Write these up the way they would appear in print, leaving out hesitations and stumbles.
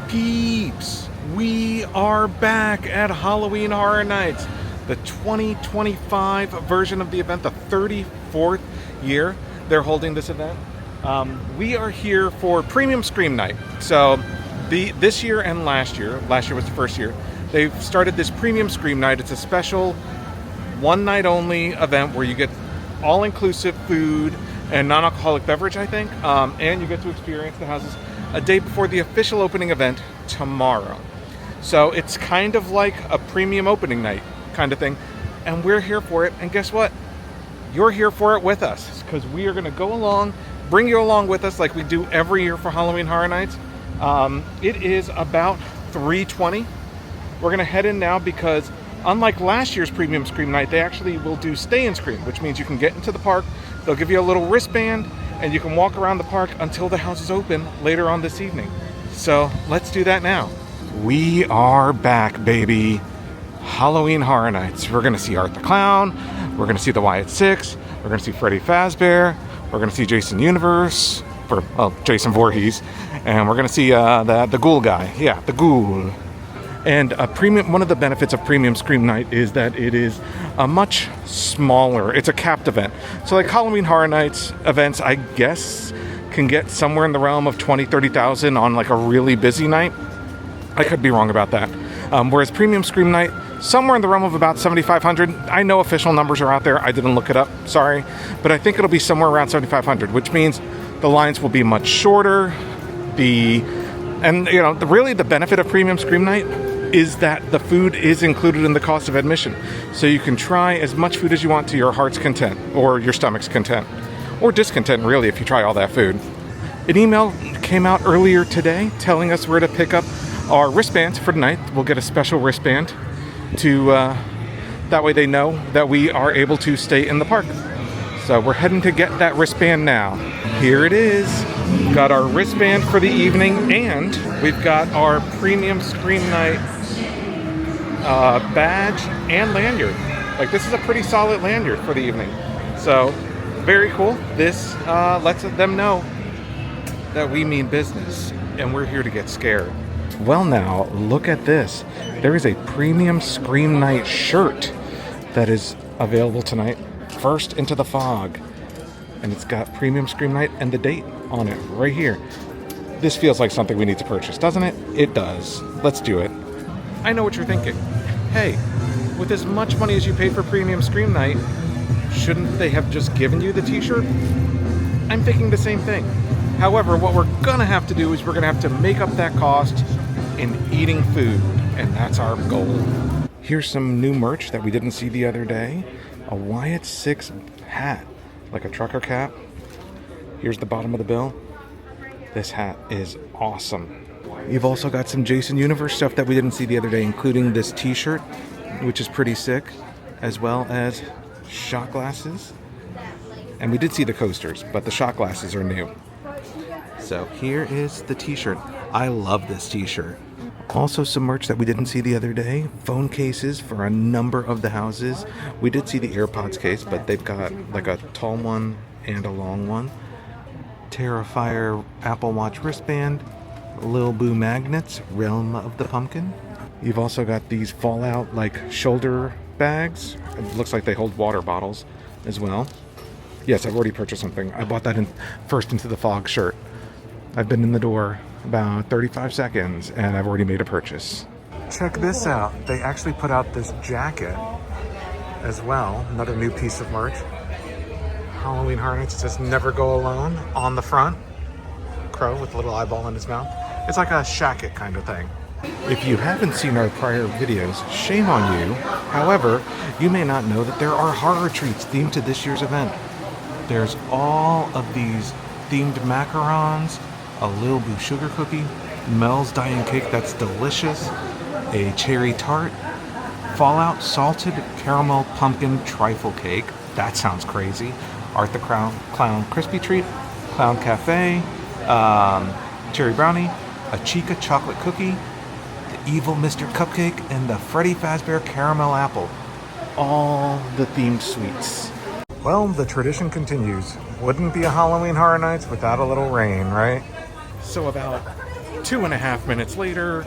peeps? We are back at Halloween Horror Nights, the 2025 version of the event, the 34th year they're holding this event. We are here for Premium Scream Night. So this year and last year was the first year, they've started this Premium Scream Night. It's a special one night only event where you get all-inclusive food and non-alcoholic beverage, I think, and you get to experience the houses a day before the official opening event tomorrow. So it's kind of like a premium opening night kind of thing, and we're here for it. And guess what? You're here for it with us, because we are going to go along, bring you along with us like we do every year for Halloween Horror Nights. It is about 3:20. We're going to head in now because unlike last year's Premium Scream Night, they actually will do Stay and Scream, which means you can get into the park, they'll give you a little wristband, and you can walk around the park until the house is open later on this evening. So let's do that now. We are back, baby. Halloween Horror Nights. We're going to see Art the Clown, we're going to see the Wyatt 6, we're going to see Freddy Fazbear, we're going to see Jason Universe, Jason Voorhees, and we're going to see the ghoul guy. Yeah, the ghoul. And one of the benefits of Premium Scream Night is that it is a much smaller, it's a capped event. So like Halloween Horror Nights events, I guess, can get somewhere in the realm of 20,000-30,000 on like a really busy night. I could be wrong about that. Whereas Premium Scream Night, somewhere in the realm of about 7,500. I know official numbers are out there. I didn't look it up, sorry. But I think it'll be somewhere around 7,500, which means the lines will be much shorter. Really the benefit of Premium Scream Night is that the food is included in the cost of admission. So you can try as much food as you want to your heart's content, or your stomach's content, or discontent really if you try all that food. An email came out earlier today telling us where to pick up our wristbands for tonight. We'll get a special wristband to, that way they know that we are able to stay in the park. So we're heading to get that wristband now. Here it is. We've got our wristband for the evening, and we've got our Premium Scream Night badge and lanyard. Like, this is a pretty solid lanyard for the evening. So, very cool. This lets them know that we mean business, and we're here to get scared. Well now, look at this. There is a Premium Scream Night shirt that is available tonight. First Into the Fog. And it's got Premium Scream Night and the date on it right here. This feels like something we need to purchase, doesn't it? It does. Let's do it. I know what you're thinking. Hey, with as much money as you paid for Premium Scream Night, shouldn't they have just given you the t-shirt? I'm thinking the same thing. However, what we're gonna have to do is we're gonna have to make up that cost in eating food, and that's our goal. Here's some new merch that we didn't see the other day. A Wyatt 6 hat, like a trucker cap. Here's the bottom of the bill. This hat is awesome. You've also got some Jason Universe stuff that we didn't see the other day, including this t-shirt, which is pretty sick, as well as shot glasses. And we did see the coasters, but the shot glasses are new. So here is the t-shirt. I love this t-shirt. Also some merch that we didn't see the other day. Phone cases for a number of the houses. We did see the AirPods case, but they've got like a tall one and a long one. Terrifier Apple Watch wristband. Lil Boo magnets, Realm of the Pumpkin. You've also got these Fallout like shoulder bags. It looks like they hold water bottles as well. Yes, I've already purchased something. I bought that in First Into the Fog shirt. I've been in the door about 35 seconds and I've already made a purchase. Check this out. They actually put out this jacket as well. Another new piece of merch. Halloween Horror Nights. It says "Never Go Alone" on the front. Crow with a little eyeball in his mouth. It's like a shacket kind of thing. If you haven't seen our prior videos, shame on you. However, you may not know that there are horror treats themed to this year's event. There's all of these themed macarons, a Lil Boo sugar cookie, Mel's Dying Cake that's delicious, a cherry tart, Fallout salted caramel pumpkin trifle cake, that sounds crazy, Art the Clown crispy treat, Clown Cafe, cherry brownie, a Chica chocolate cookie, the evil Mr. Cupcake, and the Freddy Fazbear caramel apple. All the themed sweets. Well, the tradition continues. Wouldn't be a Halloween Horror Nights without a little rain, right? So about 2.5 minutes later,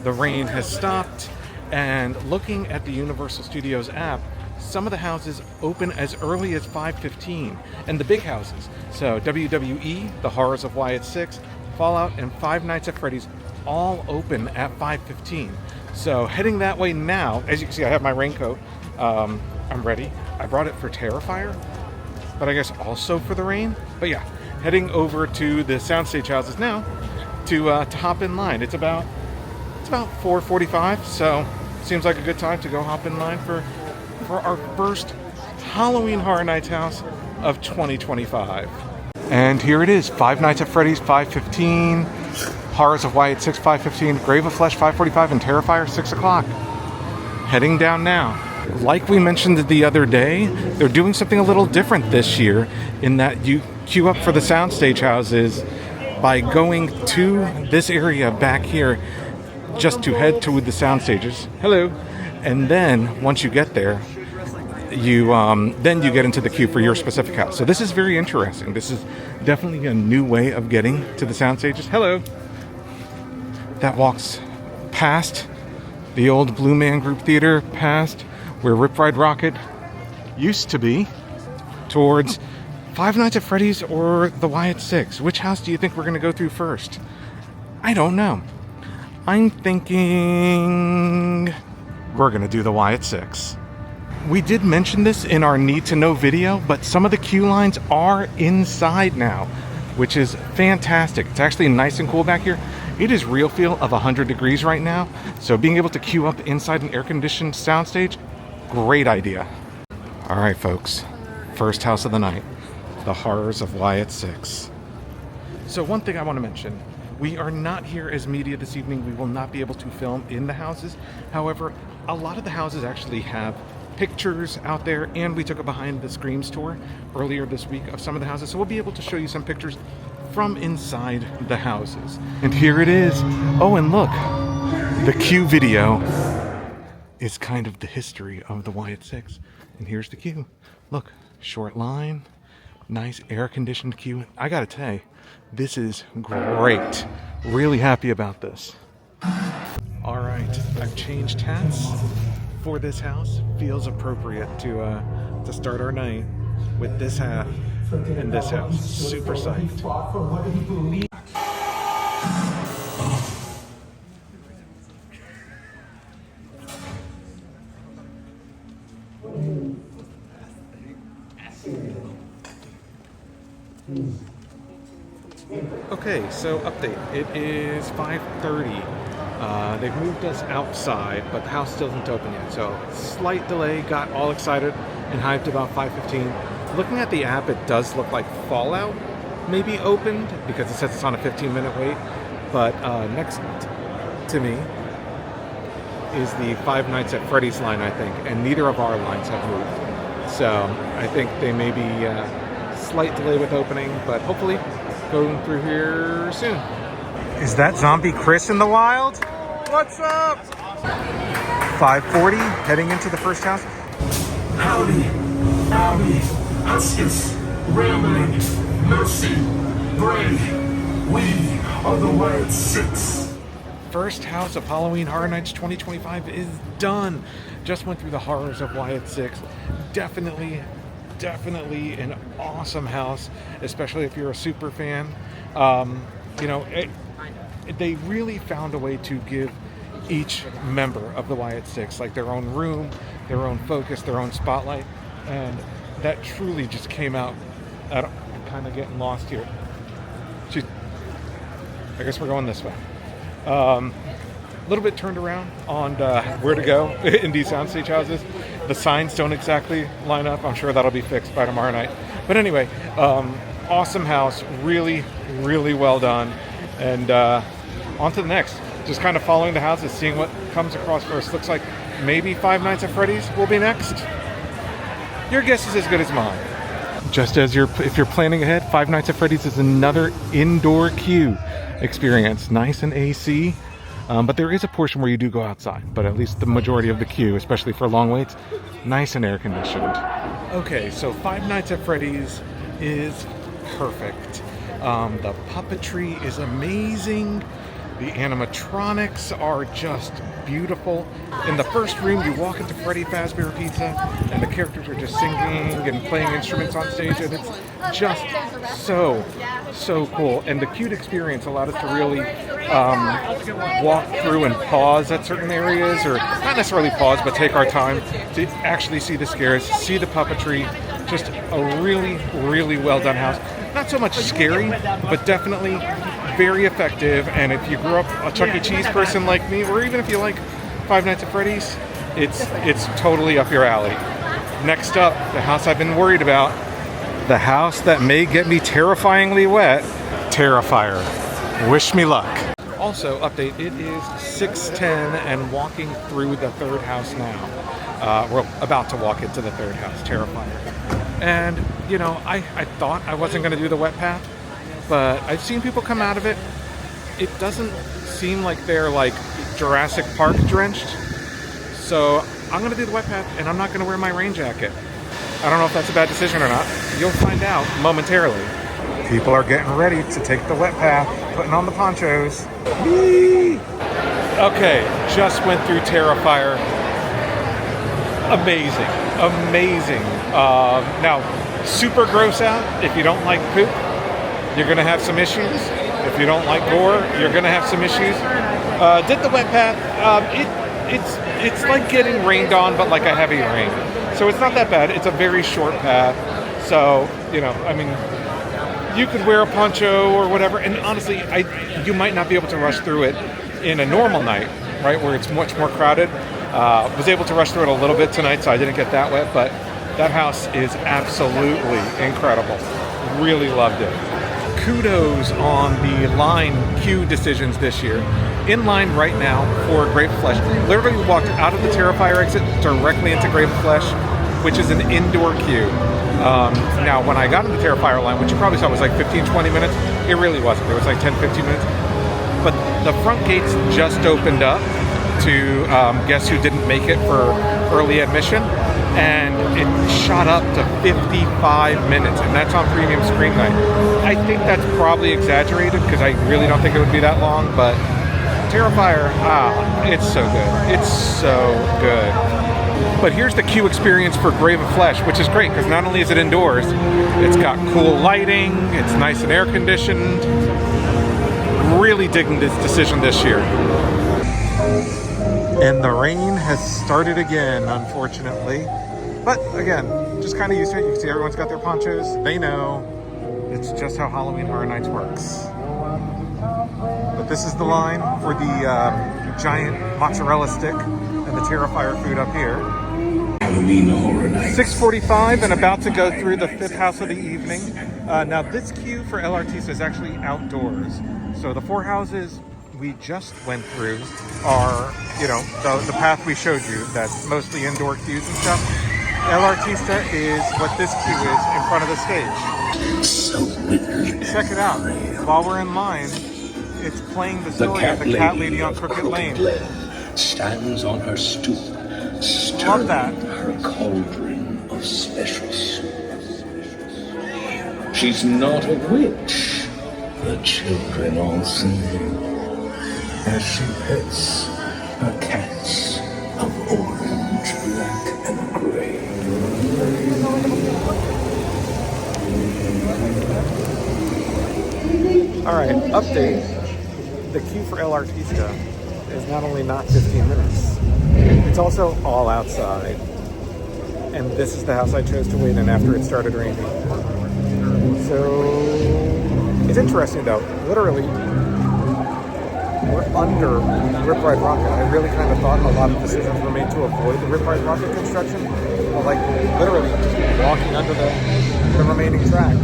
the rain has stopped, and looking at the Universal Studios app, some of the houses open as early as 5:15, and the big houses. So WWE, The Horrors of Wyatt 6, Fallout, and Five Nights at Freddy's all open at 5:15. So heading that way now. As you can see, I have my raincoat. I'm ready. I brought it for Terrifier, but I guess also for the rain. But yeah, heading over to the soundstage houses now to hop in line. It's about 4:45, so seems like a good time to go hop in line for our first Halloween Horror Nights house of 2025. And here it is, Five Nights at Freddy's 5:15, Horrors of Wyatt 6 5:15, Grave of Flesh 5:45, and Terrifier 6 o'clock. Heading down now. Like we mentioned the other day, they're doing something a little different this year in that you queue up for the soundstage houses by going to this area back here just to head to the sound stages. Hello. And then once you get there, you get into the queue for your specific house. So this is very interesting. This is definitely a new way of getting to the sound stages. Hello. That walks past the old Blue Man Group Theater, past where Rip Ride Rocket used to be, towards Five Nights at Freddy's or the Wyatt 6. Which house do you think we're going to go through first? I don't know. I'm thinking we're going to do the Wyatt 6. We did mention this in our Need to Know video, but some of the queue lines are inside now, which is fantastic. It's actually nice and cool back here. It is real feel of 100 degrees right now, so being able to queue up inside an air-conditioned soundstage, great idea. All right, folks, first house of the night, The Horrors of Wyatt 6. So one thing I want to mention, we are not here as media this evening. We will not be able to film in the houses. However, a lot of the houses actually have pictures out there, and we took a behind the screens tour earlier this week of some of the houses, so we'll be able to show you some pictures from inside the houses. And here it is. Oh, and look, the queue video is kind of the history of the Wyatt 6. And here's the queue. Look, short line, nice air-conditioned queue. I gotta tell you, this is great. Really happy about this. All right, I've changed hats for this house. Feels appropriate to start our night with this hat and this house. Super psyched. Okay, so update. It is 5:30. They've moved us outside, but the house still isn't open yet. So slight delay, got all excited and hyped about 5:15. Looking at the app, it does look like Fallout maybe opened because it says it's on a 15-minute wait. But next to me is the Five Nights at Freddy's line, I think, and neither of our lines have moved. So I think they may be slight delay with opening, but hopefully going through here soon. Is that zombie Chris in the wild? What's up? 5:40, heading into the first house. Howdy, Artista, rambling, mercy, brave. We are the Wyatt 6. First house of Halloween Horror Nights 2025 is done. Just went through the Horrors of Wyatt 6. Definitely an awesome house, especially if you're a super fan. They really found a way to give each member of the Wyatt 6 like their own room, their own focus, their own spotlight, and that truly just came out. I'm kind of getting lost here. I guess we're going this way. A little bit turned around on where to go in these soundstage houses. The signs don't exactly line up. I'm sure that'll be fixed by tomorrow night. But anyway, awesome house, really well done. And on to the next. Just kind of following the houses, seeing what comes across first. Looks like maybe Five Nights at Freddy's will be next. Your guess is as good as mine. Just as if you're planning ahead, Five Nights at Freddy's is another indoor queue experience. Nice and AC, but there is a portion where you do go outside, but at least the majority of the queue, especially for long waits, nice and air conditioned. Okay, so Five Nights at Freddy's is perfect. The puppetry is amazing. The animatronics are just beautiful. In the first room, you walk into Freddy Fazbear Pizza, and the characters are just singing and playing instruments on stage, and it's just so cool. And the cute experience allowed us to really walk through and pause at certain areas, or not necessarily pause, but take our time to actually see the scares, see the puppetry. Just a really well done house. Not so much scary, but definitely very effective. And if you grew up a Chuck E. Cheese person like me, or even if you like Five Nights at Freddy's, it's totally up your alley. Next up, the house I've been worried about, the house that may get me terrifyingly wet, Terrifier. Wish me luck. Also, update, it is 6:10 and walking through the third house now. We're about to walk into the third house, Terrifier. And, you know, I thought I wasn't going to do the wet path, but I've seen people come out of it. It doesn't seem like they're like Jurassic Park drenched. So I'm going to do the wet path, and I'm not going to wear my rain jacket. I don't know if that's a bad decision or not. You'll find out momentarily. People are getting ready to take the wet path, putting on the ponchos. Whee! Okay, just went through Terrifier. Amazing. Now, super gross out. If you don't like poop, you're gonna have some issues. If you don't like gore, you're gonna have some issues. Did the wet path. It's like getting rained on, but like a heavy rain. So it's not that bad. It's a very short path. So, you know, I mean, you could wear a poncho or whatever. And honestly, you might not be able to rush through it in a normal night, right, where it's much more crowded. Was able to rush through it a little bit tonight, so I didn't get that wet, but that house is absolutely incredible. Really loved it. Kudos on the line queue decisions this year. In line right now for Grave of Flesh. Literally walked out of the Terrifier exit directly into Grave of Flesh, which is an indoor queue. Now, when I got in the Terrifier line, which you probably saw was like 15-20 minutes, it really wasn't. It was like 10-15 minutes. But the front gates just opened up to guess who didn't make it for early admission, and it shot up to 55 minutes, and that's on premium screen night. I think that's probably exaggerated because I really don't think it would be that long, but Terrifier, it's so good. It's so good. But here's the queue experience for Grave of Flesh, which is great because not only is it indoors, it's got cool lighting, it's nice and air conditioned. Really digging this decision this year. And the rain has started again, unfortunately. But again, just kind of used to it. You can see everyone's got their ponchos. They know it's just how Halloween Horror Nights works. But this is the line for the giant mozzarella stick and the Terrifier food up here. Halloween Horror Nights. 6:45 and about to go through the fifth house of the evening. Now this queue for El Artista is actually outdoors. So the four houses we just went through are, you know, the path we showed you, that's mostly indoor queues and stuff. El Artista is what this queue is in front of the stage. So withered. Check it out. While we're in line, it's playing the story of the cat lady on Crooked Lane. Stands on her stoop, Love that. her cauldron of special soup. She's not a witch, the children all sing, as she pets her cats of orange, black, and gray. All right, update. The queue for El Artista is not only not 15 minutes, it's also all outside. And this is the house I chose to wait in after it started raining. So, it's interesting though. Literally, we're under Rip Ride Rocket. I really kind of thought a lot of decisions were made to avoid the Rip Ride Rocket construction. But like, literally, just walking under the remaining track.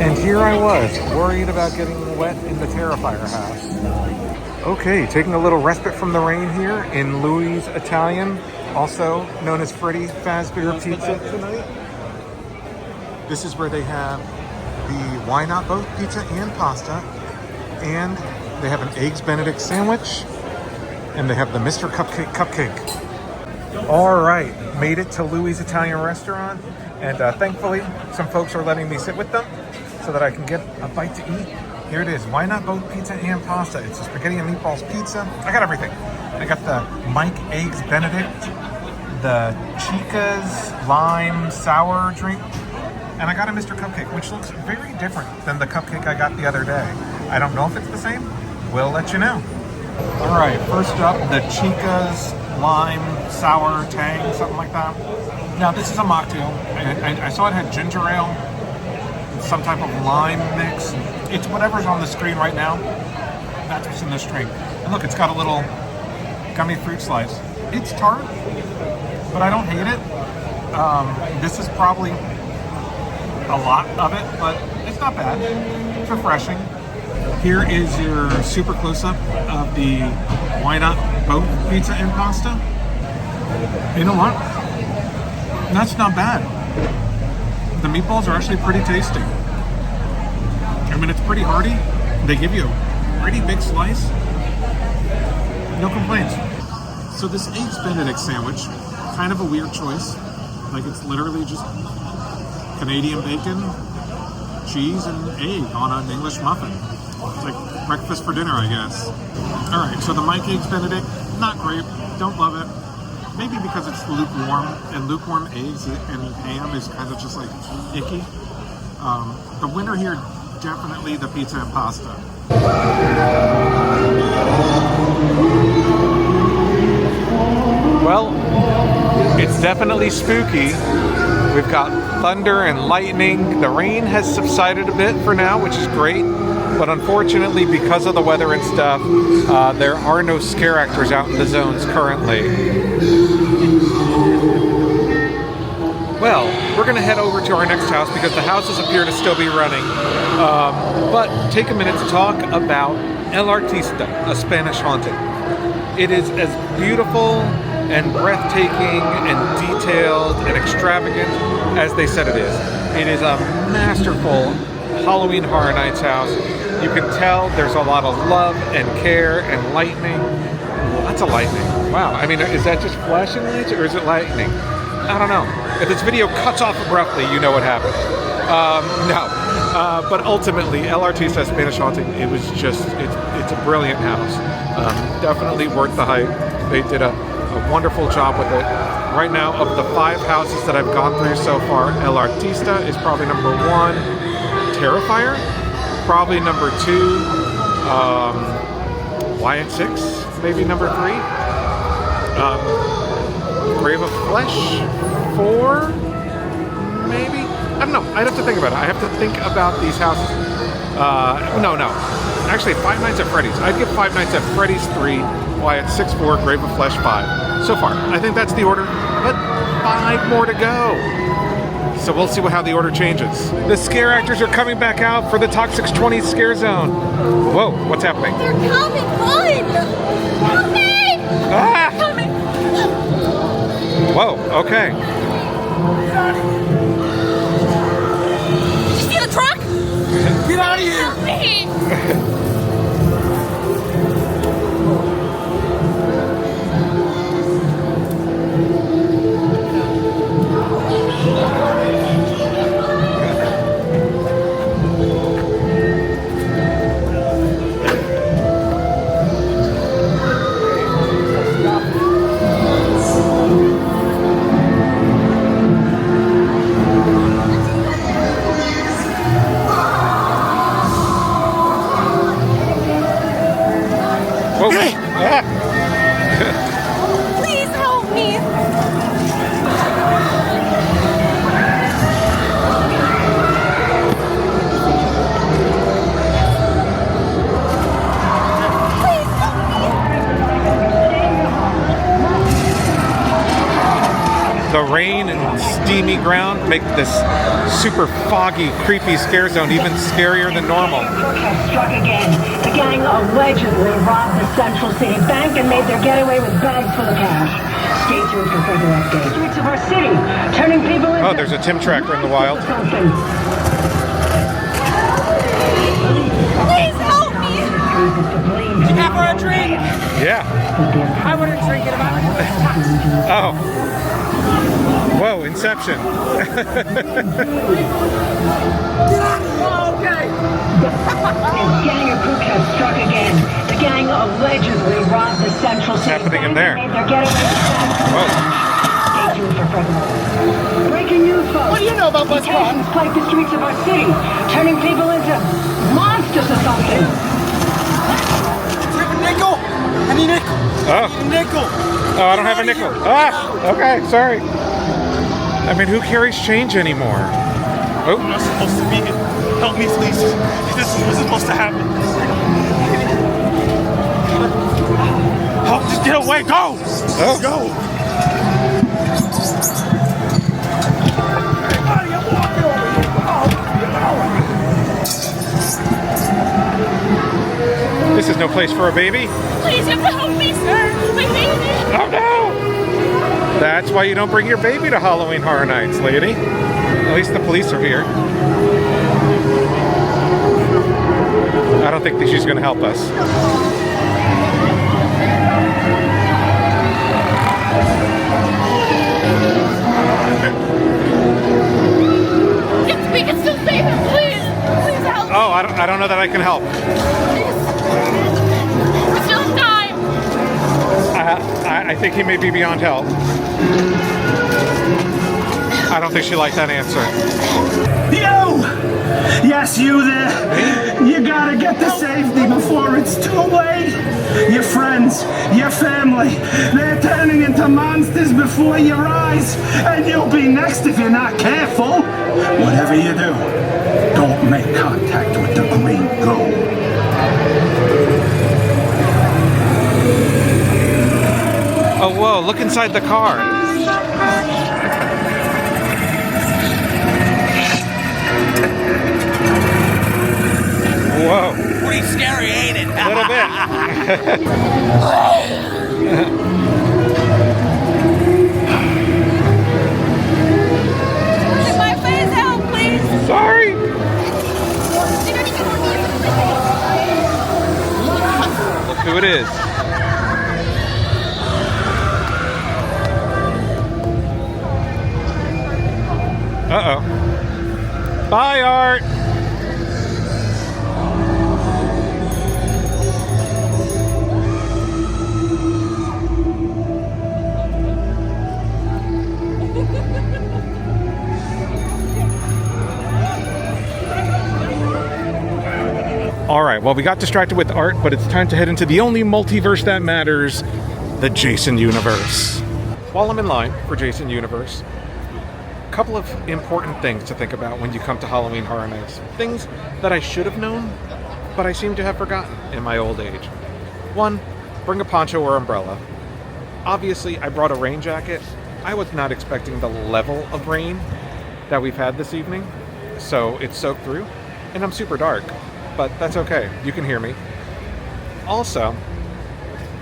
And here I was, worried about getting wet in the Terrifier house. Okay, taking a little respite from the rain here in Louis' Italian, also known as Freddy Fazbear Pizza tonight. This is where they have the Why Not Both pizza and pasta, and they have an Eggs Benedict sandwich, and they have the Mr. Cupcake. All right, made it to Louis' Italian restaurant. And thankfully, some folks are letting me sit with them so that I can get a bite to eat. Here it is. Why not both pizza and pasta? It's a spaghetti and meatballs pizza. I got everything. I got the Mike Eggs Benedict, the Chica's Lime Sour drink, and I got a Mr. Cupcake, which looks very different than the cupcake I got the other day. I don't know if it's the same. We'll let you know. All right, first up, the Chica's Lime Sour Tang, something like that. Now, this is a mocktail. I saw it had ginger ale, some type of lime mix. It's whatever's on the screen right now. That's what's in this drink. And look, it's got a little gummy fruit slice. It's tart, but I don't hate it. This is probably a lot of it, but it's not bad. It's refreshing. Here is your super close-up of the Why Not Both pizza and pasta. You know what? That's not bad. The meatballs are actually pretty tasty. I mean, it's pretty hearty. They give you a pretty big slice. No complaints. So this Eggs Benedict sandwich, kind of a weird choice. Like, it's literally just Canadian bacon, cheese, and egg on an English muffin. It's like breakfast for dinner, I guess. All right, so the Mike Eggs Benedict, not great. Don't love it. Maybe because it's lukewarm, and lukewarm eggs and ham is kind of just like icky. The winner here, definitely the pizza and pasta. Well, it's definitely spooky. We've got thunder and lightning. The rain has subsided a bit for now, which is great. But unfortunately, because of the weather and stuff, there are no scare actors out in the zones currently. Well, we're going to head over to our next house because the houses appear to still be running. But take a minute to talk about El Artista, a Spanish haunting. It is as beautiful and breathtaking and detailed and extravagant as they said it is. It is a masterful Halloween Horror Nights house. You can tell there's a lot of love and care and lightning. Lots of lightning. Wow. I mean, is that just flashing lights or is it lightning? I don't know. If this video cuts off abruptly, you know what happened. No. But ultimately, El Artista Spanish Haunting, it was just, it's a brilliant house. Definitely worth the hype. They did a wonderful job with it. Right now, of the 5 houses that I've gone through so far, El Artista is probably number 1. Terrifier, probably number 2. Wyatt 6, maybe number 3. Grave of Flesh 4, maybe? I don't know. I'd have to think about it. I have to think about these houses. No. Actually, Five Nights at Freddy's. I'd give Five Nights at Freddy's 3, Wyatt 6-4, Grave of Flesh 5. So far. I think that's the order, but 5 more to go. So we'll see how the order changes. The scare actors are coming back out for the Toxic 20 scare zone. Whoa, what's happening? They're coming, run! Okay! Ah! They're coming! Whoa, okay. Did you see the truck? Get out of here! Help me! Whoa. Ah. Please help me! Please help me! The rain and steamy ground make this super foggy, creepy scare zone even scarier than normal. Has struck again. The gang allegedly robbed the Central City Bank and made their getaway with bags full of cash. Stay tuned for further updates. Streets of our city, turning people into... Oh, there's a Tim Tracker in the wild. Please help me! Did you happen for a drink? Yeah. I wouldn't drink it if I Oh. Whoa, Inception. Okay. A gang of crooks has struck again. The gang allegedly robbed the Central City happening in Bank there? and made their getaway with Whoa. Stay tuned for further. Breaking news, folks. What do you know about Buzz Con? Mutations plague the streets of our city, turning people into monsters or something. Do you have a nickel? I need a nickel. Oh. I need a nickel. Oh, I don't have a nickel. Ah, okay, sorry. I mean, who carries change anymore? I'm Oh, not supposed to be here. Help me, please. This was supposed to happen. Help, just get away. Go! oh. Go! Buddy, I'm walking over here. This is no place for a baby. Please, you have to help me, sir. My baby. Oh no! That's why you don't bring your baby to Halloween Horror Nights, lady. At least the police are here. I don't think that she's going to help us. We can still save him, please. Please help. Oh, I don't know that I can help. We're still in time. I think he may be beyond help. I don't think she liked that answer. You! Yes, you there. You gotta get to safety before it's too late. Your friends, your family, they're turning into monsters before your eyes. And you'll be next if you're not careful. Whatever you do, don't make contact with the green gold. Oh, whoa, look inside the car. Whoa. Pretty scary, ain't it? A little bit. My face, help, please. Sorry. Look who it is. Uh-oh. Bye, Art. All right, well, we got distracted with Art, but it's time to head into the only multiverse that matters, the Jason universe. While I'm in line for Jason universe, a couple of important things to think about when you come to Halloween Horror Nights. Things that I should have known, but I seem to have forgotten in my old age. One, bring a poncho or umbrella. Obviously, I brought a rain jacket. I was not expecting the level of rain that we've had this evening, so it's soaked through, and I'm super dark. But that's okay, you can hear me. Also,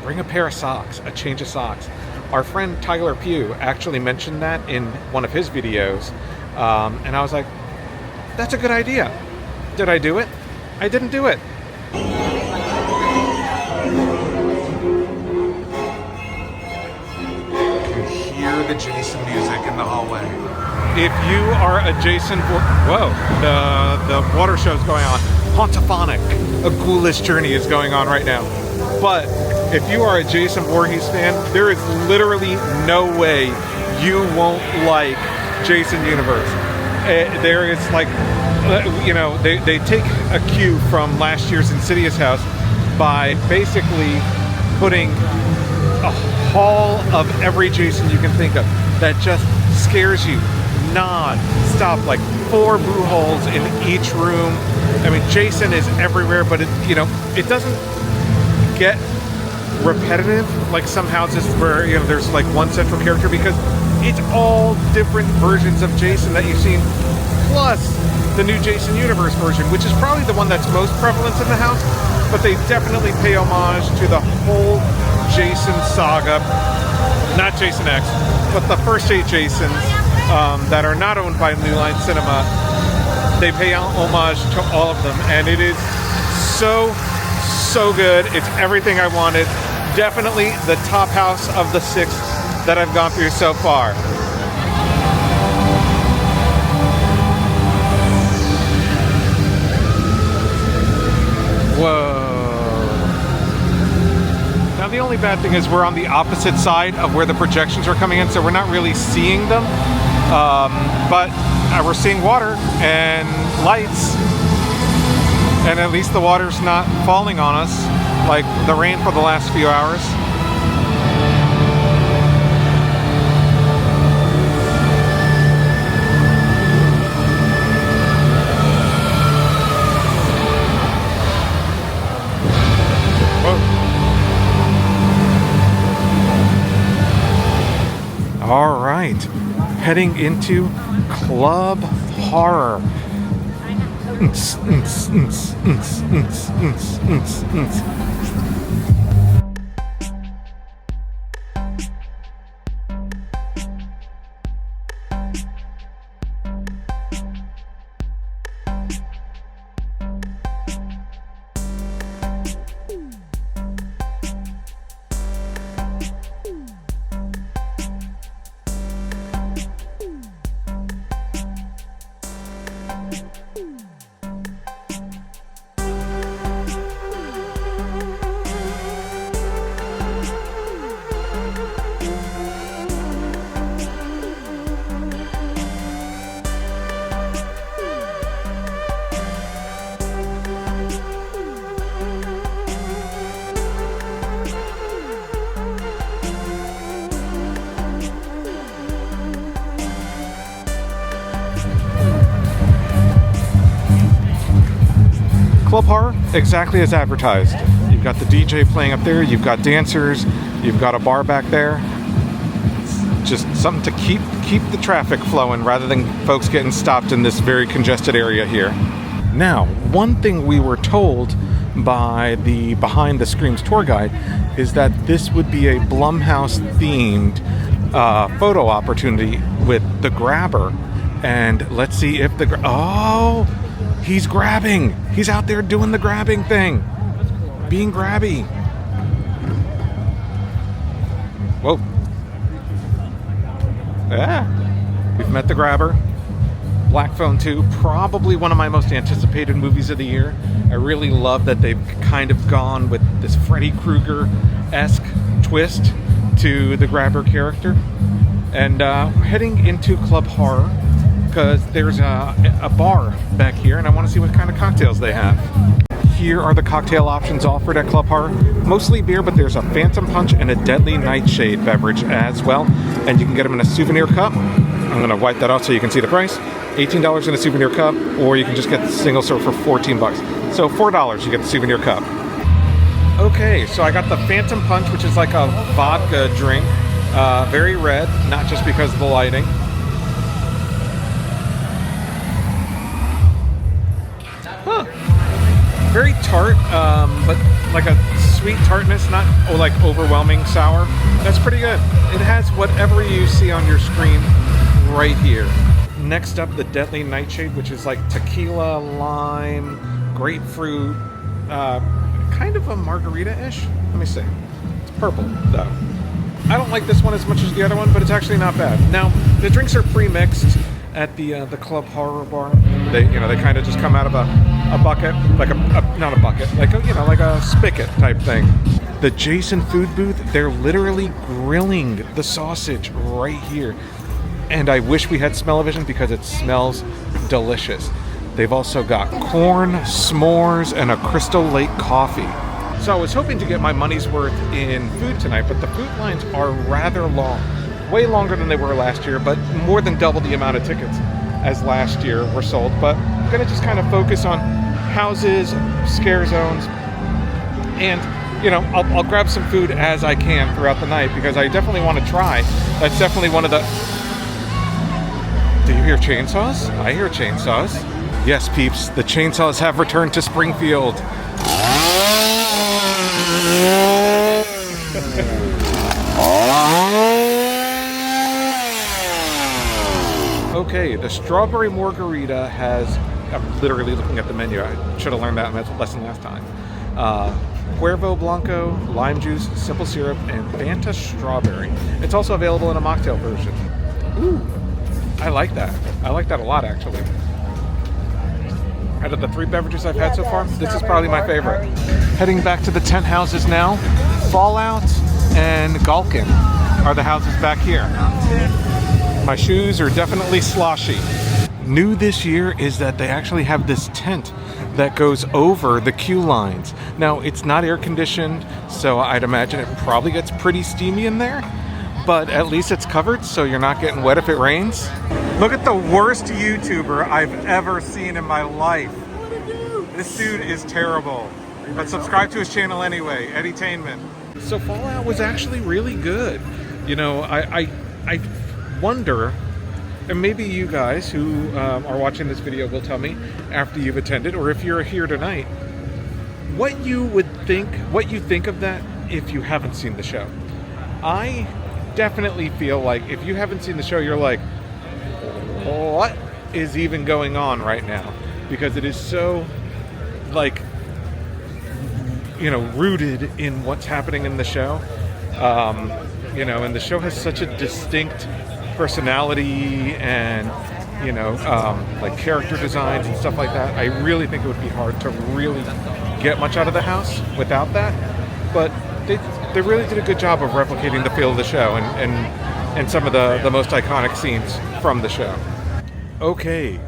bring a pair of socks, a change of socks. Our friend Tyler Pugh actually mentioned that in one of his videos, and I was like, that's a good idea. Did I do it? I didn't do it. You can hear the Jason music in the hallway. If you are a Jason, whoa, the water show's going on. Hauntophonic, a ghoulish journey is going on right now. But if you are a Jason Voorhees fan, there is literally no way you won't like Jason Universe. There is like, you know, they take a cue from last year's Insidious house by basically putting a haul of every Jason you can think of that just scares you non-stop, like 4 boo holes in each room. I mean, Jason is everywhere, but it, you know, it doesn't get repetitive like some houses where, you know, there's like one central character, because it's all different versions of Jason that you've seen, plus the new Jason Universe version, which is probably the one that's most prevalent in the house, but they definitely pay homage to the whole Jason saga, not Jason X, but the first 8 Jasons that are not owned by New Line Cinema. They pay homage to all of them, and it is so so good. It's everything I wanted. Definitely the top house of the 6 that I've gone through so far. Whoa. Now the only bad thing is we're on the opposite side of where the projections are coming in, so we're not really seeing them. But we're seeing water and lights, and at least the water's not falling on us like the rain for the last few hours. All right, heading into Club Horror. Club Horror, exactly as advertised. You've got the DJ playing up there, you've got dancers, you've got a bar back there. It's just something to keep the traffic flowing rather than folks getting stopped in this very congested area here. Now, one thing we were told by the Behind the Screams tour guide is that this would be a Blumhouse themed photo opportunity with the grabber. And let's see if the oh, he's grabbing. He's out there doing the grabbing thing. Being grabby. Whoa. Yeah. We've met the grabber. Black Phone 2, probably one of my most anticipated movies of the year. I really love that they've kind of gone with this Freddy Krueger-esque twist to the grabber character. And heading into Club Horror, because there's a bar back here, and I want to see what kind of cocktails they have. Here are the cocktail options offered at Club Horror. Mostly beer, but there's a Phantom Punch and a Deadly Nightshade beverage as well. And you can get them in a souvenir cup. I'm going to wipe that out so you can see the price. $18 in a souvenir cup, or you can just get the single serve for $14. So $4 you get the souvenir cup. Okay, so I got the Phantom Punch, which is like a vodka drink. Very red, not just because of the lighting. Huh. Very tart, but like a sweet tartness, not like overwhelming sour. That's pretty good. It has whatever you see on your screen right here. Next up, the Deadly Nightshade, which is like tequila, lime, grapefruit, kind of a margarita-ish. Let me see. It's purple, though. I don't like this one as much as the other one, but it's actually not bad. Now, the drinks are pre-mixed at the Club Horror bar. They kind of just come out of a bucket, like not a bucket, like like a spigot type thing. The Jason food booth, they're literally grilling the sausage right here. And I wish we had smell-o-vision because it smells delicious. They've also got corn, s'mores, and a Crystal Lake coffee. So I was hoping to get my money's worth in food tonight, but the food lines are rather long. Way longer than they were last year, but more than double the amount of tickets as last year were sold. But I'm gonna just kind of focus on houses, scare zones, and I'll grab some food as I can throughout the night because I definitely want to try. That's definitely one of the... Do you hear chainsaws? I hear chainsaws. Yes, peeps, the chainsaws have returned to Springfield. Okay, the strawberry margarita has... I'm literally looking at the menu. I should have learned that lesson last time. Cuervo Blanco, lime juice, simple syrup, and Fanta strawberry. It's also available in a mocktail version. Ooh, I like that. I like that a lot, actually. Out of the 3 beverages I've had so far, this is probably my favorite. Heading back to the tent houses now. Fallout and Gulkin are the houses back here. My shoes are definitely sloshy. New this year is that they actually have this tent that goes over the queue lines. Now, it's not air conditioned, so I'd imagine it probably gets pretty steamy in there, but at least it's covered so you're not getting wet if it rains. Look at the worst YouTuber I've ever seen in my life. This dude is terrible. But subscribe to his channel anyway, Edutainment. So Fallout was actually really good. You know, I wonder, and maybe you guys who are watching this video will tell me after you've attended, or if you're here tonight, what you think of that if you haven't seen the show. I definitely feel like if you haven't seen the show, you're like, what is even going on right now? Because it is so, like, you know, rooted in what's happening in the show. You know, and the show has such a distinct personality and, you know, like character designs and stuff like that. I really think it would be hard to really get much out of the house without that. But they really did a good job of replicating the feel of the show and some of the most iconic scenes from the show. Okay,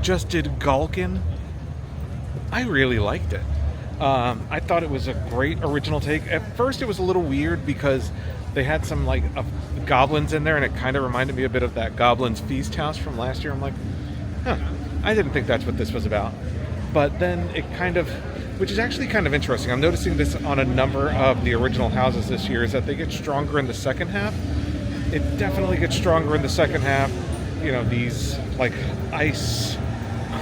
just did Gulkin. I really liked it. I thought it was a great original take. At first it was a little weird because they had some like goblins in there, and it kind of reminded me a bit of that Goblin's Feast house from last year. I'm like, huh, I didn't think that's what this was about. But then it kind of, which is actually kind of interesting. I'm noticing this on a number of the original houses this year, is that they get stronger in the second half. It definitely gets stronger in the second half. You know, these like ice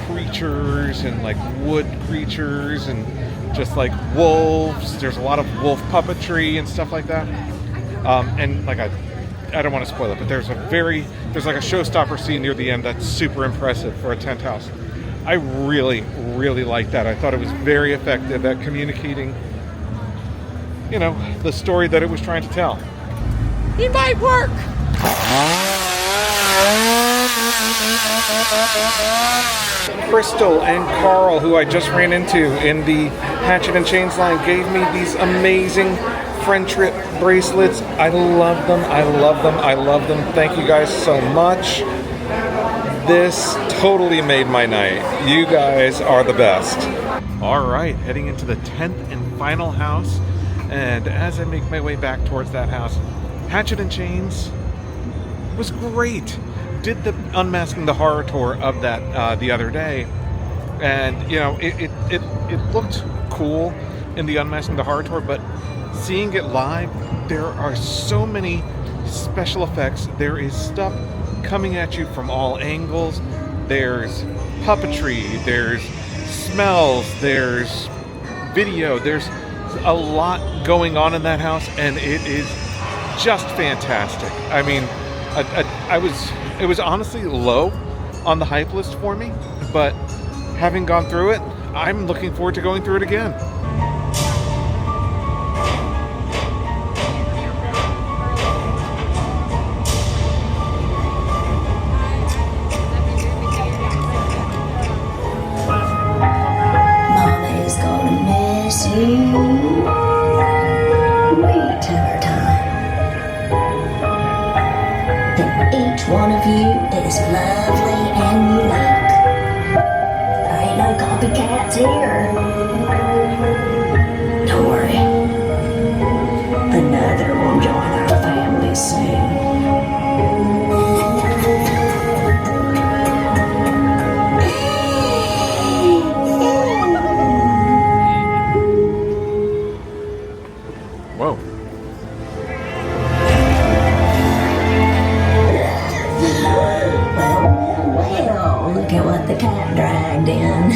creatures and like wood creatures and just like wolves. There's a lot of wolf puppetry and stuff like that. And like I don't want to spoil it, but there's like a showstopper scene near the end that's super impressive for a tent house. I really, really liked that. I thought it was very effective at communicating, you know, the story that it was trying to tell. It might work. Crystal and Carl, who I just ran into in the Hatchet and Chains line, gave me these amazing friendship bracelets. I love them. I love them. I love them. Thank you guys so much. This totally made my night. You guys are the best. All right, heading into the 10th and final house. And as I make my way back towards that house, Hatchet and Chains was great. Did the Unmasking the Horror tour of that the other day, and you know it looked cool in the Unmasking the Horror tour, but seeing it live, there are so many special effects. There is stuff coming at you from all angles. There's puppetry, there's smells, there's video, there's a lot going on in that house, and it is just fantastic. I mean, it was honestly low on the hype list for me, but having gone through it, I'm looking forward to going through it again. Mommy's gonna miss you. Wait till her time. Each one of you is lovely and unique. There ain't no copycats here. Don't worry. Another will join our family soon. Whoa. Well, look at what the cat dragged in.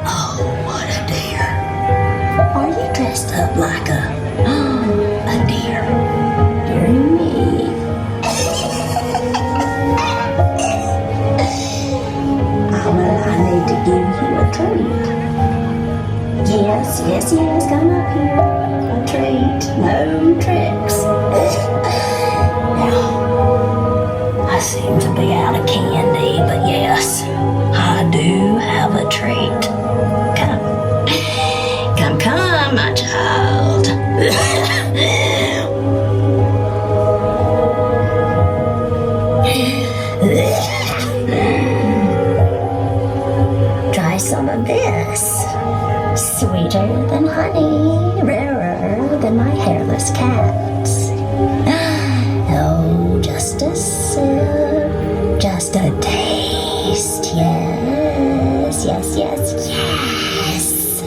Oh, what a dear. Are you dressed up like a deer? Dear me. Well, I need to give you a treat. Yes, yes, yes, come up here. A treat, no tricks. Now, I seem to be out of candy, but yes, I do have a treat. Come, come, come, my child. Try some of this. Sweeter than honey, rarer than my hairless cats. Oh, just a sip, just a taste. Yes, yes, yes, yes.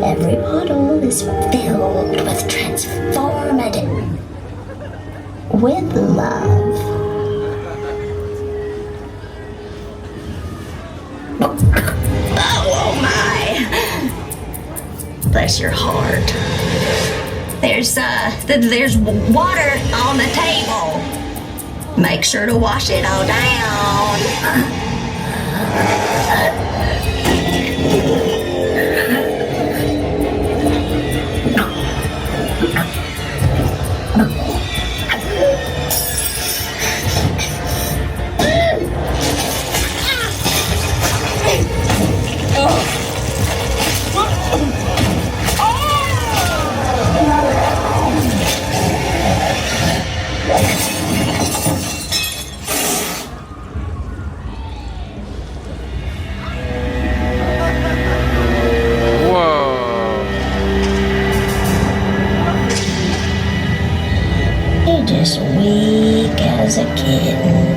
Every bottle is filled with transformative, with love. Oh my! Bless your heart. There's water on the table. Make sure to wash it all down. You're just weak as a kitten.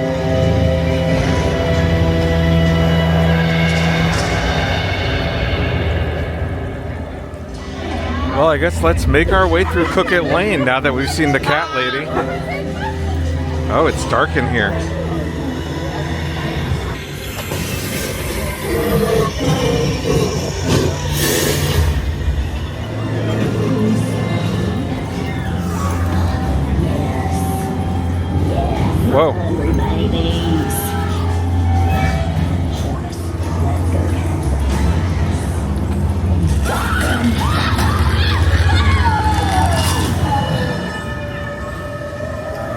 Well, I guess let's make our way through Cookit Lane now that we've seen the cat lady. Oh, it's dark in here. Whoa.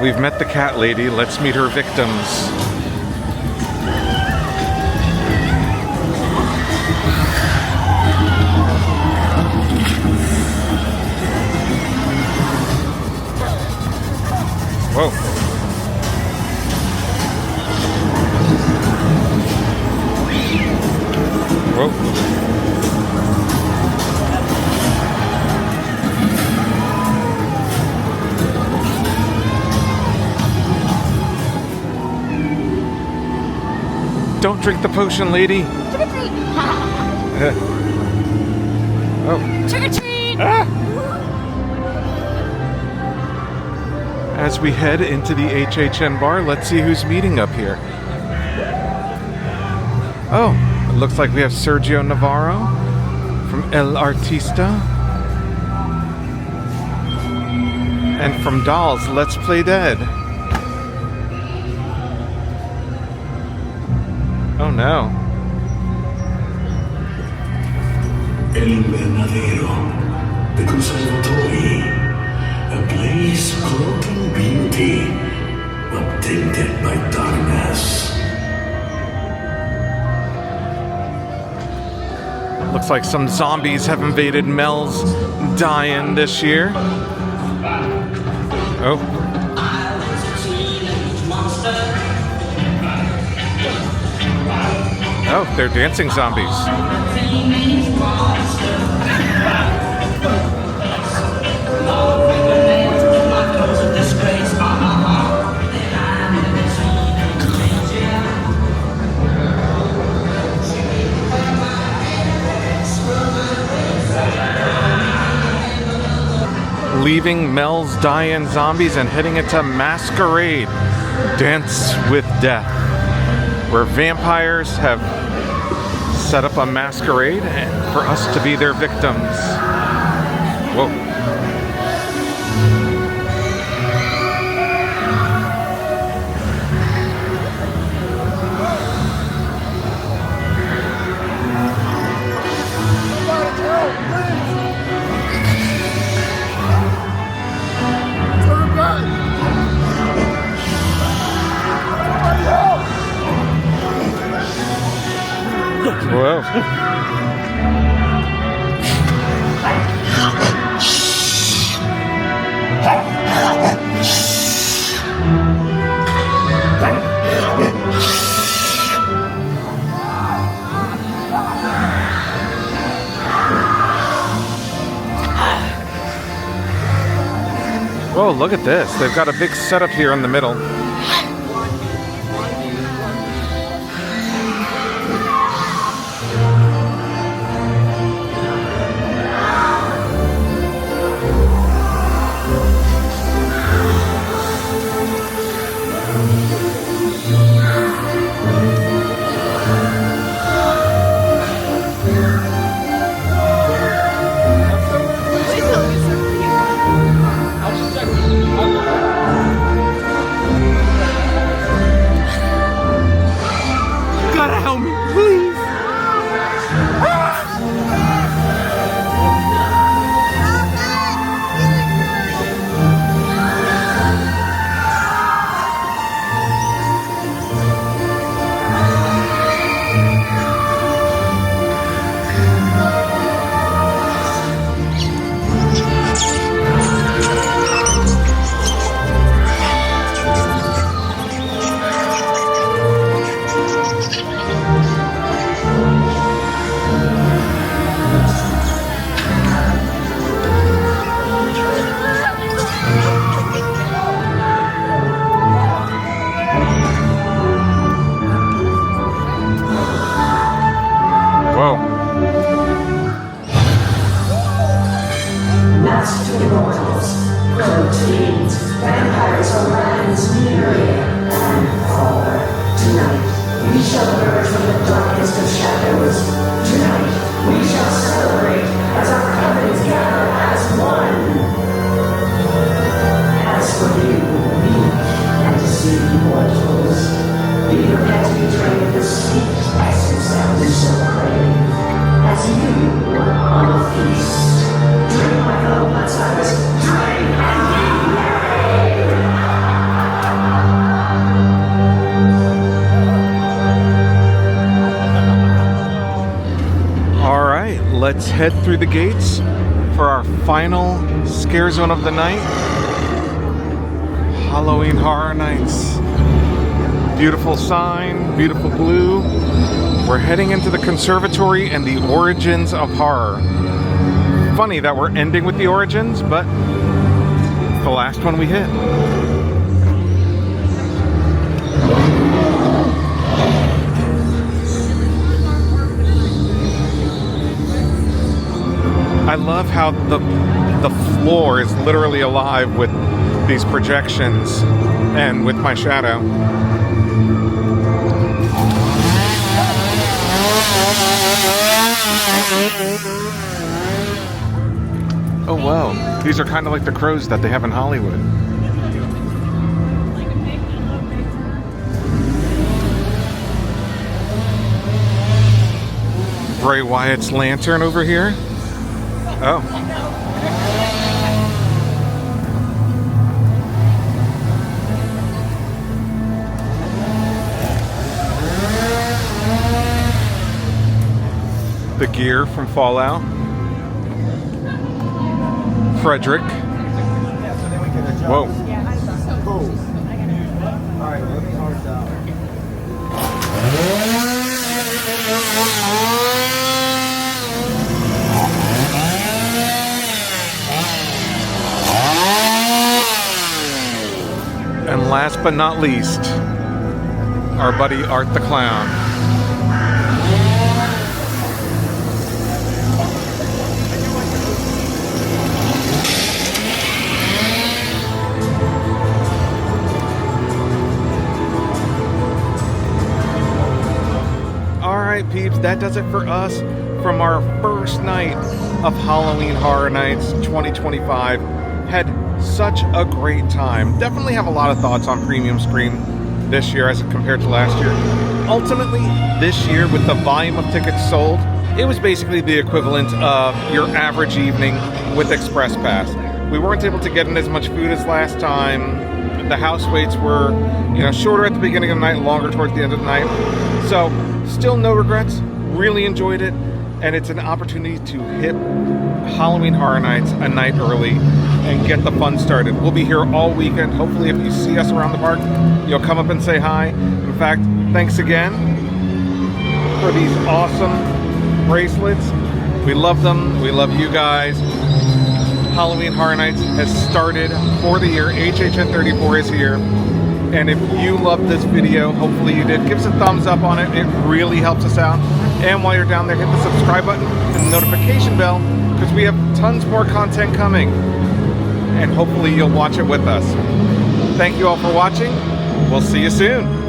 We've met the cat lady. Let's meet her victims. Whoa. Whoa. Don't drink the potion, lady. Trick or treat! Oh. Trick or treat! Ah. As we head into the HHN bar, let's see who's meeting up here. Oh, it looks like we have Sergio Navarro from Artista. And from Dolls, Let's Play Dead. Oh no. El Invernadero, the Conservatory, a place cloaked in beauty, but tainted by darkness. Looks like some zombies have invaded Mel's die-in this year. Oh. Oh, they're dancing zombies. Leaving Mel's die-in zombies and heading into Masquerade, Dance with Death, where vampires have set up a masquerade for us to be their victims. Whoa. Whoa. Whoa, look at this. They've got a big setup here in the middle. Gotta help me, please. Whoa. Master mortals, proteins, vampires, lands, myriad, and far. Tonight, we shall emerge from the darkest of shadows. Tonight, we shall celebrate as our covenants gather as one. As for you, weak and deceived mortals, be prepared to be drained of the sweet essence that we so crave. As you on a feast, drink my fellow bloodsuckers, drink and be merry! All right, let's head through the gates for our final scare zone of the night. Halloween Horror Nights. Beautiful sign, beautiful blue. We're heading into the conservatory and the origins of horror. Funny that we're ending with the origins, but it's the last one we hit. I love how the floor is literally alive with these projections and with my shadow. Oh wow, these are kind of like the crows that they have in Hollywood. Bray Wyatt's lantern over here. Oh. The gear from Fallout. Frederick. Whoa. Cool. Alright, let me hard down. And last but not least, our buddy Art the Clown. Alright peeps, that does it for us from our first night of Halloween Horror Nights 2025. Had such a great time. Definitely have a lot of thoughts on Premium Scream this year as compared to last year. Ultimately, this year with the volume of tickets sold, it was basically the equivalent of your average evening with Express Pass. We weren't able to get in as much food as last time. The house waits were, shorter at the beginning of the night, longer towards the end of the night. So, still no regrets. really enjoyed it, and it's an opportunity to hit Halloween Horror Nights a night early and get the fun started. We'll be here all weekend. Hopefully, if you see us around the park, you'll come up and say hi. In fact, thanks again for these awesome bracelets. We love them. We love you guys. Halloween Horror Nights has started for the year. HHN 34 is here. And if you loved this video, hopefully you did, give us a thumbs up on it. It really helps us out. And while you're down there, hit the subscribe button and the notification bell, because we have tons more content coming. And hopefully you'll watch it with us. Thank you all for watching. We'll see you soon.